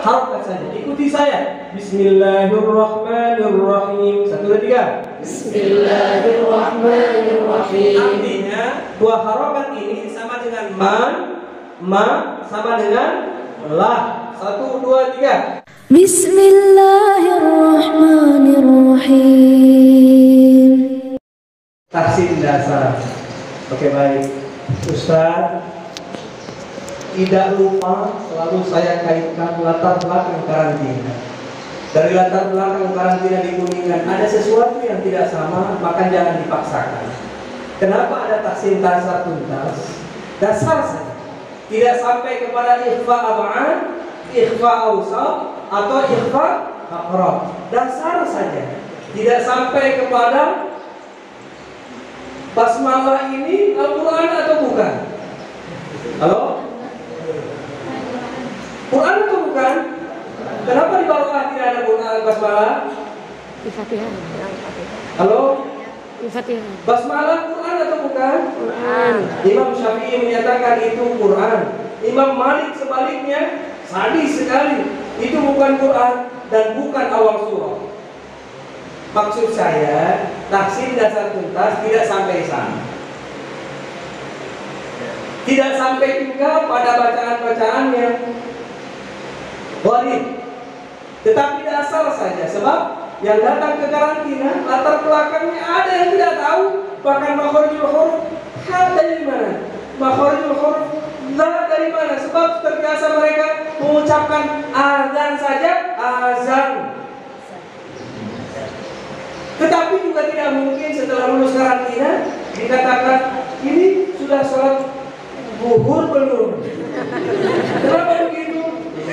harokat saja. Ikuti saya. Bismillahirrahmanirrahim. 1, 2, 3. Bismillahirrahmanirrahim. Artinya dua harokat ini sama dengan ma sama dengan la. 1, 2, 3. Bismillahirrahmanirrahim. Tahsin dasar. Oke, baik. Ustaz, tidak lupa selalu saya kaitkan latar belakang karantina. Dari latar belakang karantina di Kuningan ada sesuatu yang tidak sama, maka jangan dipaksakan. Kenapa ada tahsin dasar tuntas? Dasar saja. Tidak sampai kepada ikhfa ab'an, ikhfa awsat, atau ikhfa aqrab. Dasar saja. Tidak sampai kepada basmalah ini Al-Quran atau bukan? Halo? Quran atau bukan? Kenapa di Barokah tidak ada Quran basmalah? Di Fatihah. Halo? Di Fatihah. Basmalah Quran atau bukan? Quran. Imam Syafi'i menyatakan itu Quran. Imam Malik sebaliknya sadis sekali. Itu bukan Quran dan bukan awal surah. Maksud saya, tahsin dasar tuntas tidak sampai sana. Tidak sampai juga pada bacaan-bacaan yang gharib. Tetapi dasar saja, sebab yang datang ke karantina latar belakangnya ada yang tidak tahu, bahkan makharijul huruf ha dari mana, makharijul huruf la dari mana, sebab terbiasa mereka mengucapkan azan saja, azan. Tetapi juga tidak mungkin setelah lulus karantina dikatakan ini sudah sholat zuhur belum. Kenapa begitu?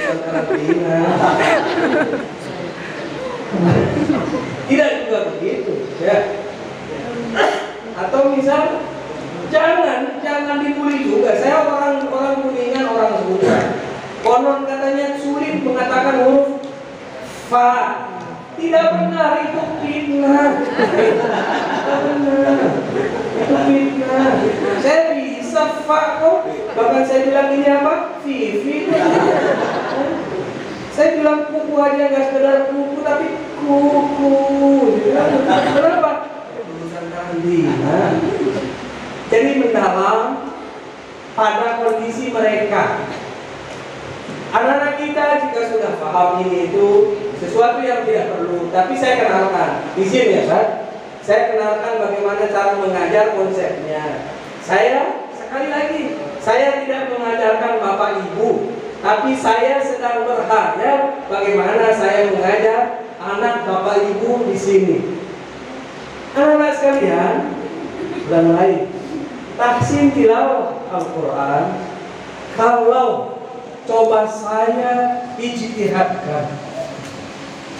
Karantina. Tidak juga begitu, ya. Atau misal jangan dibully juga. Saya orang Kuningan, orang Sudan. Konon katanya sulit mengatakan huruf fa. Tidak benar, itu fitnah. Tidak benar, itu fitnah. Saya bisa fa kok. Bahkan saya bilang ini apa? Vivi. Saya bilang kuku aja, nggak sekedar kuku tapi kuku. Kenapa? Urusan karantina. Jadi mendalam pada kondisi mereka. Anak-anak kita jika sudah paham ini itu sesuatu yang tidak perlu, tapi saya kenalkan. Izin ya, Ustaz. Saya kenalkan bagaimana cara mengajar konsepnya. Saya sekali lagi, saya tidak mengajarkan Bapak Ibu, tapi saya sedang berhayal bagaimana saya mengajar anak Bapak Ibu di sini. Anak-anak sekalian, ulang lagi. Tahsin tilawah Al-Quran, kalau coba saya ijtihadkan,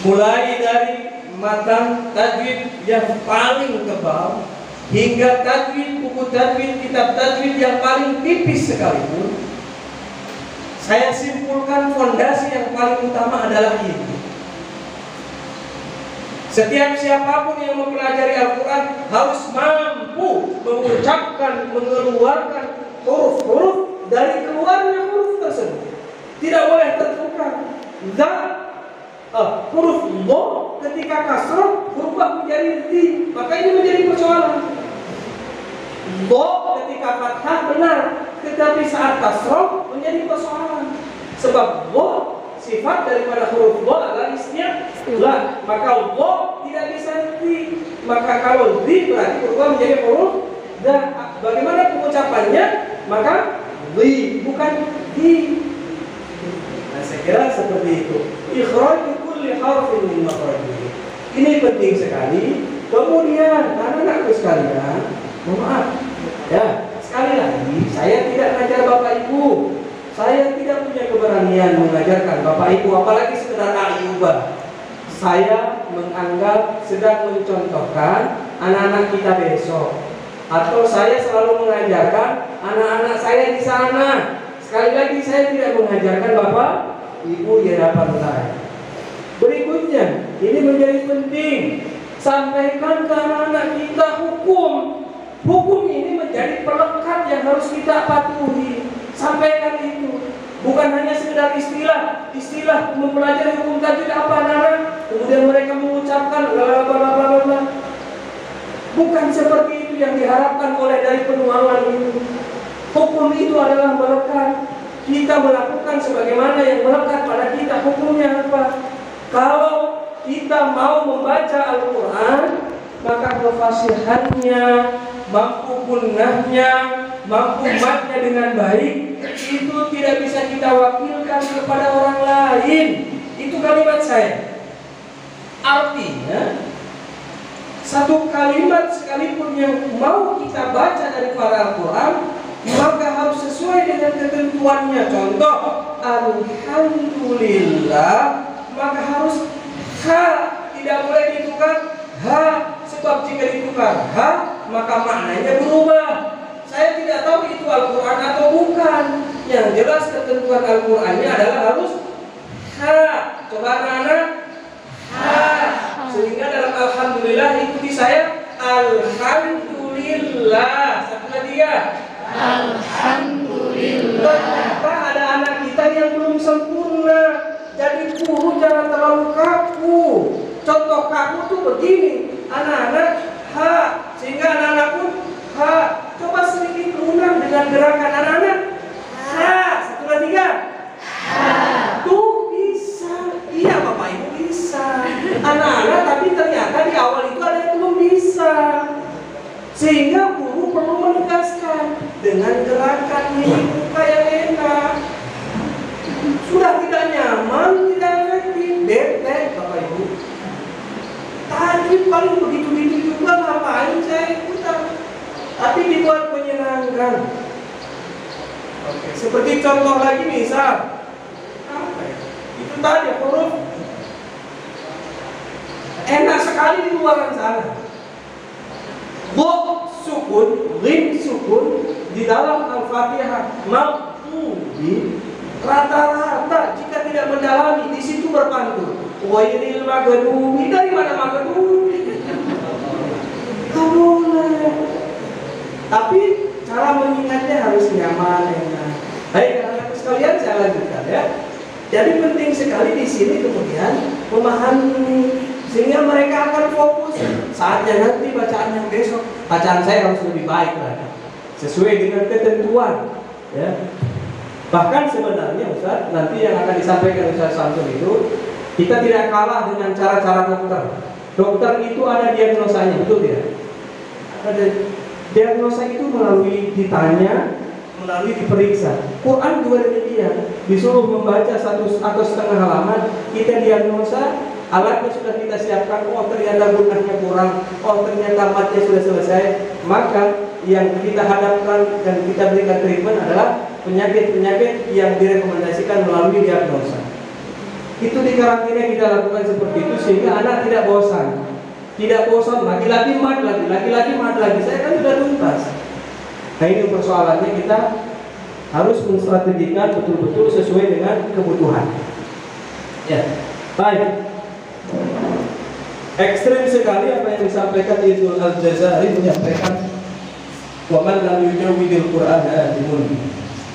mulai dari matan tajwid yang paling tebal hingga tajwid, buku tajwid, kitab tajwid yang paling tipis sekalipun, saya simpulkan fondasi yang paling utama adalah ini. Setiap siapapun yang mempelajari Al-Quran harus mampu mengucapkan, mengeluarkan huruf-huruf dari keluarnya huruf tersebut. Tidak boleh tertukar. Huruf mo ketika kasroh berubah menjadi di, maka ini menjadi persoalan. Mo ketika fathah benar, tetapi saat kasroh menjadi persoalan. Sebab mo sifat daripada huruf mo adalah istilah, maka mo tidak bisa di. Maka kalau di berarti berubah menjadi huruf dan bagaimana pengucapannya? Maka di bukan di. Nah, saya kira seperti itu. Ikhraj kulli harfin min makhrajihi. Ini penting sekali. Kemudian anak-anakku sekalian, mohon maaf. Ya, sekali lagi saya tidak mengajar Bapak Ibu. Saya tidak punya keberanian mengajarkan Bapak Ibu, apalagi sekedar ayubah. Saya menganggap sedang mencontohkan anak-anak kita besok. Atau saya selalu mengajarkan anak-anak saya di sana. Sekali lagi saya tidak mengajarkan Bapak Ibu di hadapan saya. Berikutnya, ini menjadi penting. Sampaikan ke anak-anak kita hukum. Hukum ini menjadi pelekat yang harus kita patuhi. Sampaikan itu. Bukan hanya sekedar istilah mempelajari hukum tajwid apa anak-anak, kemudian mereka mengucapkan bla bla bla bla bla. Bukan seperti itu yang diharapkan oleh dari penuangan ini. Hukum itu adalah melekat. Kita melakukan sebagaimana yang melekat pada kita. Hukumnya apa? Kalau kita mau membaca Al-Quran, maka kefasihannya, mampu gunnahnya, mampu matnya dengan baik, itu tidak bisa kita wakilkan kepada orang lain. Itu kalimat saya. Artinya, satu kalimat sekalipun yang mau kita baca daripada Al-Quran, maka harus sesuai dengan ketentuannya. Contoh, Alhamdulillah, maka harus ha, tidak boleh ditukar ha, sebab jika ditukar ha, maka maknanya berubah. Saya tidak tahu itu Al-Quran atau bukan. Yang jelas ketentuan Al-Qurannya adalah harus ha. Coba anak-anak, ha. Sehingga dalam Alhamdulillah ikuti saya, Alhamdulillah. Satu lagi ya, Alhamdulillah. Ternyata ada anak kita yang belum sempurna. Jadi guru jangan terlalu kaku. Contoh kaku tuh begini, anak-anak ha, sehingga anak-anak pun ha. Coba sedikit ulang dengan gerakan anak-anak ha. Satu lagi ya, ha. Tuh bisa. Iya Bapak Ibu bisa. Anak-anak tapi ternyata di awal itu ada yang belum bisa. Sehingga guru perlu menegaskan dengan gerakan ini muka yang enak. Sudah tidak nyaman, tidak efektif, bete Bapak Ibu. Tadi paling begitu-begitu juga, ngapain saya ikutan? Tapi dibuat menyenangkan. Oke, seperti contoh lagi misal, apa ya? Itu tadi huruf enak sekali di luar sana. Bo sukun, rim sukun di dalam Al-Fatihah, maghdubi rata-rata jika tidak mendalami di situ berpantun. Wairil maghdubi, dari mana maghdubi? Tak boleh. Tapi cara mengingatnya harus nyaman, enak. Baik anak-anak sekalian, saya lanjutkan ya. Jadi penting sekali di sini kemudian memahami, sehingga mereka akan fokus. Saatnya nanti bacaan yang besok, bacaan saya harus lebih baik lagi, sesuai dengan ketentuan ya. Bahkan sebenarnya Ustaz, nanti yang akan disampaikan Ustaz Samsul itu, kita tidak kalah dengan cara-cara dokter. Dokter itu ada diagnosanya, betul tidak? Ada diagnosa itu melalui ditanya, melalui diperiksa. Quran juga demikian, disuruh membaca satu atau setengah halaman, kita diagnosa, alatnya sudah kita siapkan, oh ternyata gunnahnya kurang, oh ternyata matnya sudah selesai, maka yang kita hadapkan dan kita berikan treatment adalah penyakit-penyakit yang direkomendasikan melalui diagnosa. Itu di karantina kita lakukan seperti itu sehingga anak tidak bosan. Tidak bosan, lagi-lagi mat lagi, lagi-lagi mat lagi. Saya kan sudah tuntas. Nah ini persoalannya, kita harus menstrategikan betul-betul sesuai dengan kebutuhan. Ya, baik. Ekstrim sekali apa yang disampaikan Ibnu Al-Jazari, menyampaikan waman lam yujawwidil Qur'ana dimun.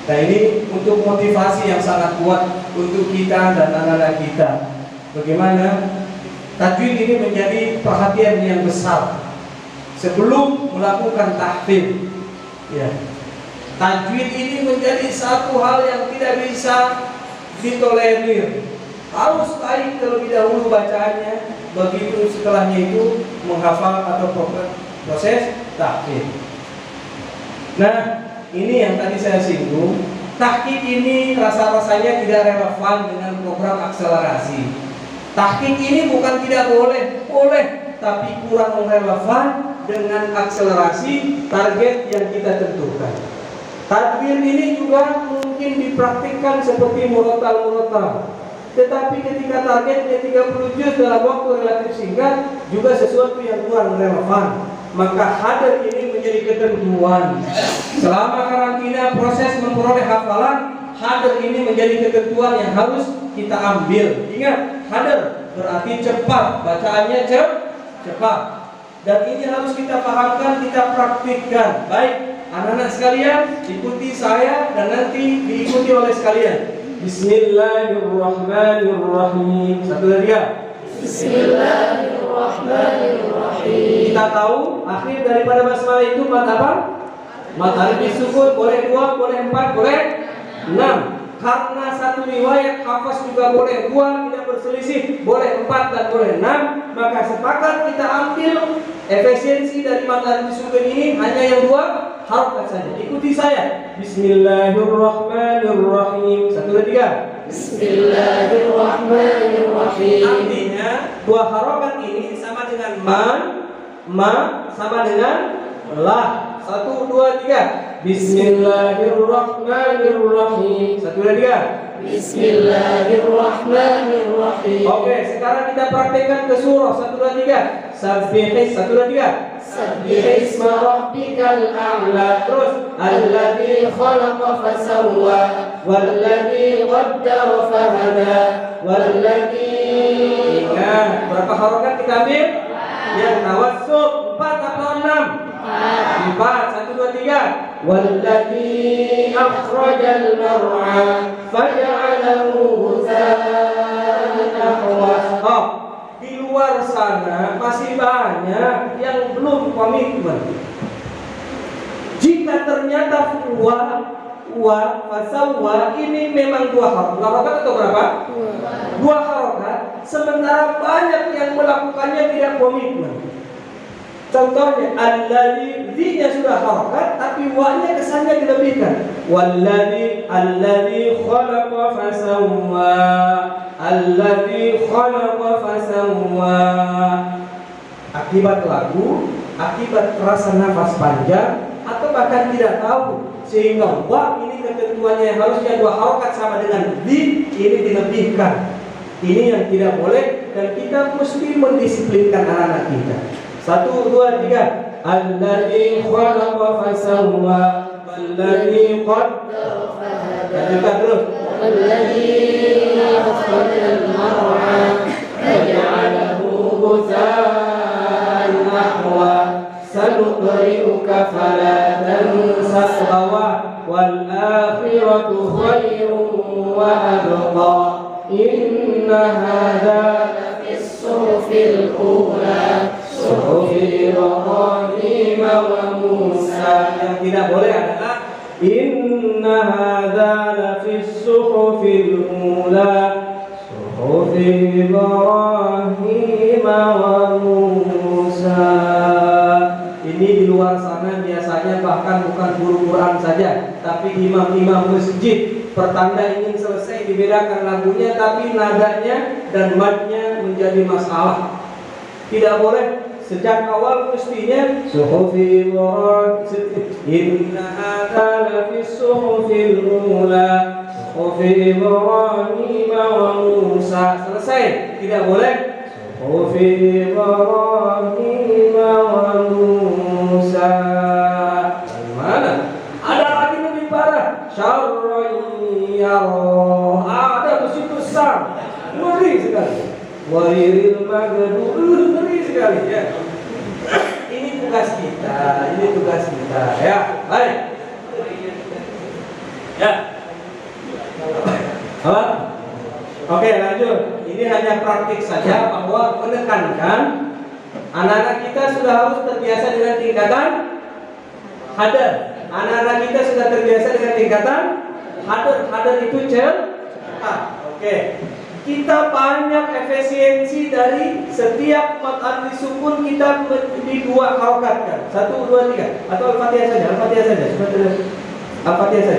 Nah ini untuk motivasi yang sangat kuat untuk kita dan anak-anak kita. Bagaimana tajwid ini menjadi perhatian yang besar sebelum melakukan tahfidz. Ya, tajwid ini menjadi satu hal yang tidak bisa ditolerir. Harus baik terlebih dahulu bacaannya, begitu setelahnya itu menghafal atau proses tahfidz. Nah, ini yang tadi saya singgung. Tahqiq ini rasa-rasanya tidak relevan dengan program akselerasi. Tahqiq ini bukan tidak boleh, tapi kurang relevan dengan akselerasi target yang kita tentukan. Tadwir ini juga mungkin dipraktikkan seperti murotal, tetapi ketika targetnya 30 juz dalam waktu relatif singkat, juga sesuatu yang kurang relevan. Maka hadir ini menjadi ketentuan. Selama karantina proses memperoleh hafalan, hadir ini menjadi ketentuan yang harus kita ambil. Ingat, hadir berarti cepat, bacaannya cepat. Dan ini harus kita pahamkan, kita praktikkan. Baik, anak-anak sekalian, ikuti saya dan nanti diikuti oleh sekalian. Bismillahirrahmanirrahim. Satu lagi ya. Bismillahirrahmanirrahim. Kita tahu akhir daripada basmalah itu mat apa? Mat alif disukun, boleh 2, boleh 4, boleh 6. Karena satu riwayat hafaz juga boleh 2, tidak berselisih, boleh 4 dan boleh 6, maka sepakat kita ambil efisiensi dari mat alif disukun ini hanya yang 2 harokat saja. Ikuti saya. Bismillahirrahmanirrahim. Satu lagi tiga. Bismillahirrahmanirrahim. Artinya 2 harokat ini sama dengan ma sama dengan la. 1, 2, 3. Bismillahirrahmanirrahim. Satu lagi tiga. Bismillahirrahmanirrahim. Oke, sekarang kita praktekkan ke surah. 1, 2, 3. Sabbihis. 1, 2, 3. Sabbihisma rabbikal a'la. Terus Alladzi khalaqa fasawwa walladzi qaddara fahada walladzi. ingat berapa harokat kita ambil? Yang tawassut 4 atau 6? 4. 1, 2, 3. Walladzi akhrajal mar'a faj'alahu ghutha'an ahwa. Oh, di luar sana masih banyak yang belum komitmen. Jika ternyata fasawwa ini memang 2 harokat atau berapa? 2 harokat. Sementara banyak yang melakukannya tidak komitmen. Contohnya alladzi-nya sudah harokat tapi wa-nya kesannya dilebihkan. Alladzi khalaqa fasawwa. Alladzi khalaqa fasawwa. Akibat lagu, akibat rasa nafas panjang, atau bahkan tidak tahu, sehingga wa ini ketentuannya yang harusnya 2 harokat sama dengan di, ini dilebihkan. Ini yang tidak boleh dan kita mesti mendisiplinkan anak-anak kita. 1, 2, 3. Alladzi khalaqa fasawwa walladzi qaddara fahada. Lanjutkan terus. Walladzi akhrajal mar'a faj'alahu ghutha'an ahwa. Sanuqri'uka fala tansa. Wal akhiratu khairun wa abqa. Inna hadza lafis suhufil ula suhufi Ibrahim wa Musa. Yang tidak boleh adalah inna hadza lafis suhufil ula suhufi Ibrahim wa Musa. Ini di luar sana biasanya bahkan bukan guru Quran saja, tapi imam-imam masjid pertanda ingin selesai dibedakan lagunya, tapi nadanya dan matnya menjadi masalah. Tidak boleh. Sejak awal mestinya suhufi Ibrahim. Inna hadza lafis suhufil ula suhufi Ibrahim wa Musa. Selesai. Tidak boleh suhufi Ibrahim wa Musa. Mana? Ada lagi lebih parah. Ada musik besar. Ngeri sekali. Wairil maghdub, ngeri sekali ya. Ini tugas kita, ya. Baik. Ya. Halo? Oke, lanjut. Ini hanya praktik saja bahwa menekankan anak-anak kita sudah harus terbiasa dengan tingkatan hadar. Anak-anak kita sudah terbiasa dengan tingkatan hadar. Hadar itu cepat. Oke. Kita banyak efisiensi dari setiap mat alif disukun kita di 2 harokatkan. 1, 2, 3. Atau Al-Fatihah saja. Al-Fatihah saja.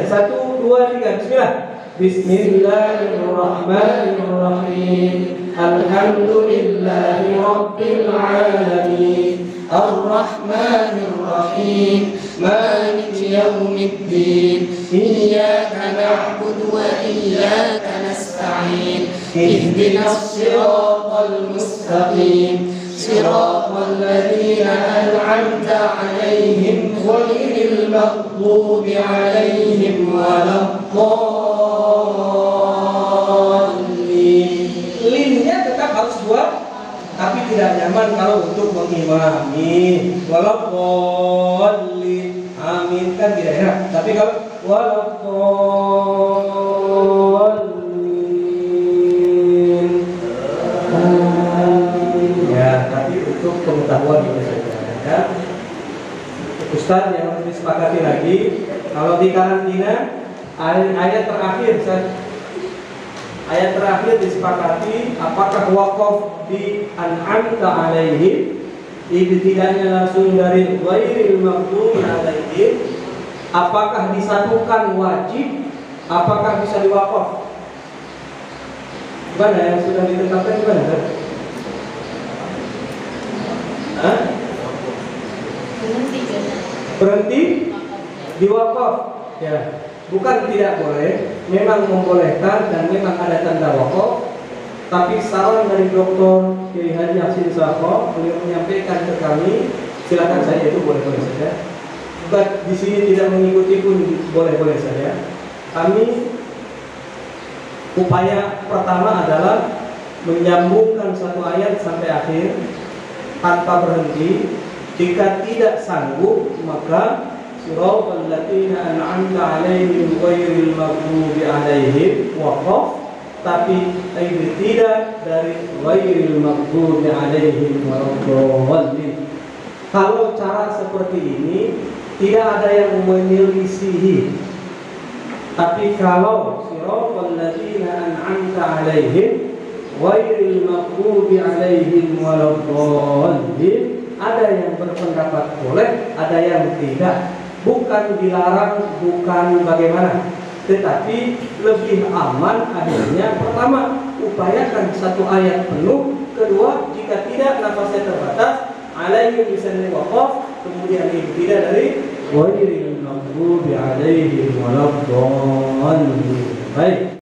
1, 2, 3. Bismillah. Bismillahirrahmanirrahim. Alhamdulillahi Rabbil alamin. Ar-Rahmanir-Rahim. Maliki yaumiddin. Iyyaka na'budu wa iyyaka nasta'in. Ihdinas siratal mustaqim. Siratal ladzina an'amta 'alaihim ghairil maghdubi 'alaihim waladdallin. Linnya tetap harus 2, tapi tidak nyaman kalau untuk mengimami. Waladdallin, amin kan tidak enak. Tapi kalau waladdallin Ustaz yang harus disepakati lagi, kalau di karantina ayat terakhir Ustaz, ayat terakhir disepakati apakah wakaf di an'amta alaihim, tidaknya langsung dari ghairil maghdubi alaihim, apakah disatukan wajib, apakah bisa diwakaf? Gimana yang sudah ditetapkan gimana Ustaz? Berhenti diwakaf, ya, bukan tidak boleh, memang membolehkan dan memang ada tanda wakaf. Tapi saran dari Dr. Kiai Haji Hasin Safo, beliau menyampaikan ke kami, silakan saja, itu boleh-boleh saja. Bukan di sini tidak mengikuti pun boleh-boleh saja. Kami upaya pertama adalah menyambungkan satu ayat sampai akhir tanpa berhenti. Jika tidak sanggup, maka siratal ladzina an'amta 'alaihim ghairil maghdubi 'alaihim waqaf, tapi tidak dari ghairil maghdubi 'alaihim waladdallin. Kalau cara seperti ini tidak ada yang menyelisihi. Tapi kalau siratal ladzina an'amta 'alaihim ghairil maghdubi 'alaihim waladdallin, ada yang berpendapat boleh, ada yang tidak. Bukan dilarang, bukan bagaimana, tetapi lebih aman akhirnya. Pertama, upayakan satu ayat penuh. Kedua, jika tidak nafasnya terbatas, alaihim bisa diwakaf. Kemudian tidak dari ghairil maghdubi alaihim waladdallin. Baik.